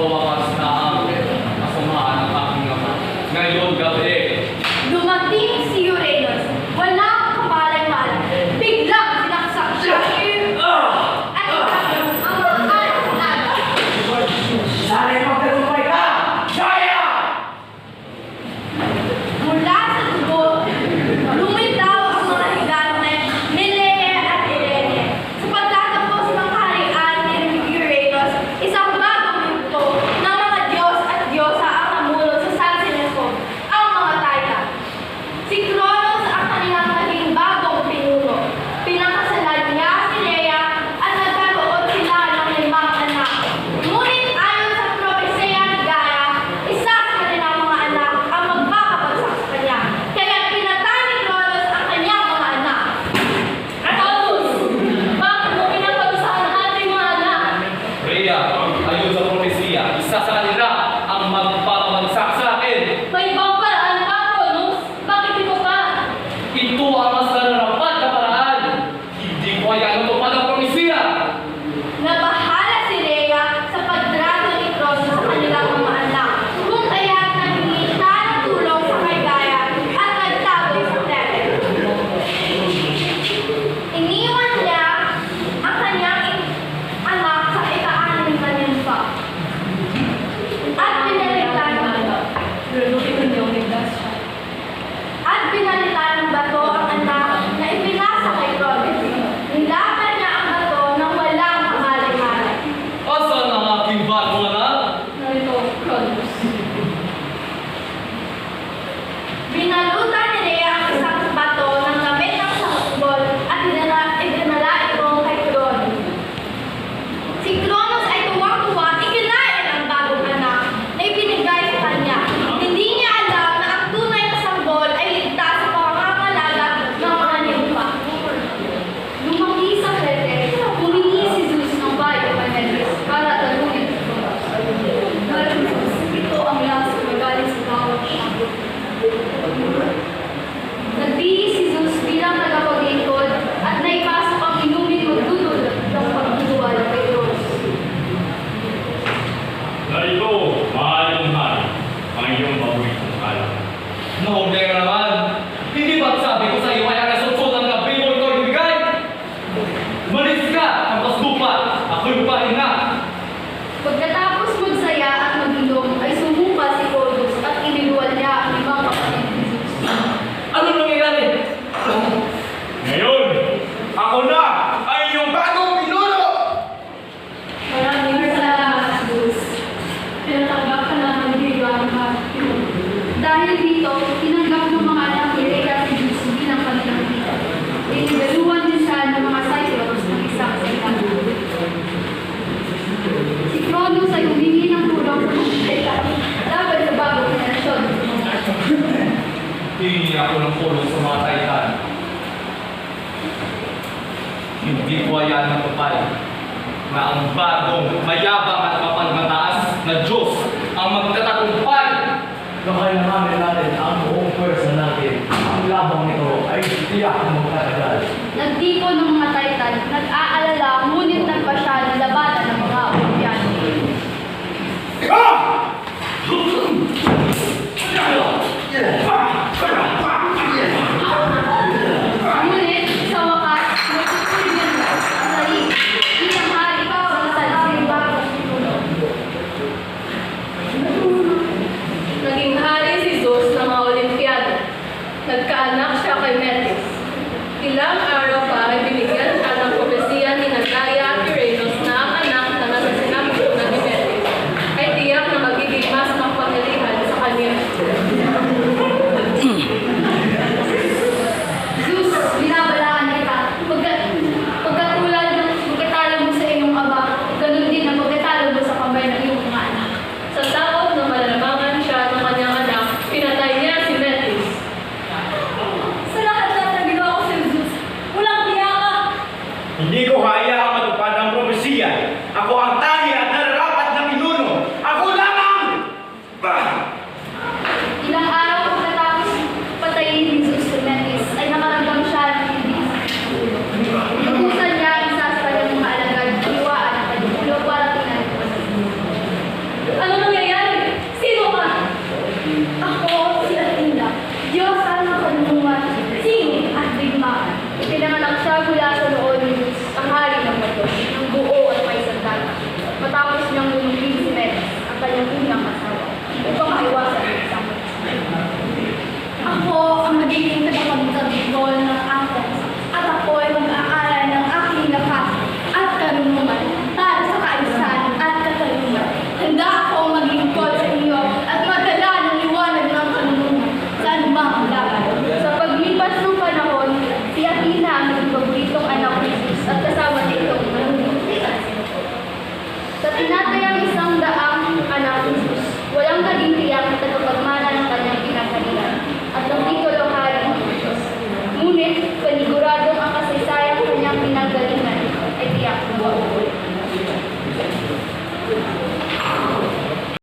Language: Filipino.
wakas na ang kasamaan ng aking ama. Ngayon gabi, Dumating si Uranus. Walang kamalay-malay. Biglang sinaksak siya. At ang mga anak. Sana magtagumpay ka! Jaya! Mula sa tubo, lumitaw ang mga higante ni Lea at Irene. Sa pagtatapos ng kaharian ni Uranus, isang bagong yugto ng mga Diyos at Diyosa ang namulot sa San Sinesco, ang mga Titan. Si Cronos ang kanilang naging bagong pinuno. Pinakasalan niya si Lea at nagkaroon sila ng 5 anak. Ngunit ayon sa propesya ni Gaia, isa sa kanilang mga anak ang magpapabagsak sa kanya. Kaya pinatay ni Cronos ang kanyang mga anak. Atolus! Bakit mo pinaparusahan ang ating mga anak? Rhea, ayon sa propesya, isa sa kanila ang magpapabagsak sa akin. May ibang paraan pa, Cronus. Bakit ito pa? Ito ang mas nararapat na paraan. Hindi ko kaya natupad ang propesya. Nabahala si Lea sa pagdrato ni Cronos sa kanilang mga anak. Kung kaya't naghingi siya ng tulong sa kay Gaia at nagtaboy sa Tete. Iniwan niya ang kanyang anak sa ika-6 na nimfa. At pinalitan ng bato ang anak na ipinasa kay Cronos. Nilaban niya ang bato nang walang kamalay-malay. Asan ang aking bagong anak? Narito, Cronus. Binalutan ni Lea ang isang bato ng gamit ng sanggol at idinala ito kay Cronos. Si Cronos ay tuwang-tuwa, ikinain ang bagong anak na ibinigay sa kanya. Hindi niya alam na ang tunay na sanggol ay ligtas sa pangangalaga ng mga nimpa. Lumaki sa Crete, humingi si Zeus ng bayo kay Metis para talunin ito. Dahil ito ang lakas na galing sa bawat siya. Nagbihis si Zeus bilang tagapaglingkod at naipasok ang inuming magdudulot ng pagduduwala kay Cronos. Narito, maayong hari, ang iyong paboritong kalat. Maordera naman. Hindi ba't sabi ko sa iyo ay nasusunod ang gabi mo ito ibigay? Malis ka, ang paslupa. Ako'y pahinga. Pagkatapos magsaya at mag-inom ay sumuka si Cronos at iniluwan niya ang 5 kapatid ni Zeus. Ano nangyayari? Ngayon, ako na ay iyong bagong pinuno! Maraming salamat, Zeus. Pinatanggap ka namin bilang dahil dito, tinanggap ng mga anak ni Rhea si Zeus bilang kanilang tita. Inigaluhan din siya ng mga Cyclops ng isang sektan. Si Cronos ay humingi ng tulong sa mga Titan laban sa bagong henerasyon. Hingi ako ng tulong sa mga Titan. Hindi ko ayan ng papay na ang bagong, mayabang at mapagmataas na Diyos ang magtatagumpay. Kakailanganin natin ang buong pwersa natin. Ang labang nito ay tiyak na magtatagal. Nagtipon ng mga Titan, nag-aalala, ngunit nagpasya na labanan ng mga Olympian. Ngunit, sa wakas, nagtutuloy niya ang sarili. Bilang hari sa masaling bagong pinuno. Naging hari si Zeus ng mga Olimpiado. Nagkaanak siya kay Metis. Ilang araw pa ay binigyan siya ng propesya ni Gaia at Uranus na ang anak na nasa sinapunan ni Metis ay tiyak na magiging mas makapangyarihan sa kanya. Zeus, binabalaan kita. Pagkatalo mo sa iyong aba, ganun din ang pagkatalo mo sa kamay ng iyong mga anak. Sa takot na malalamangan siya ng kanyang anak, pinatay niya si Metis. Sa lahat na ginawa ko sa Zeus, walang tiyak ka. Hindi ko hayaang matupad ang propesya. Ako ang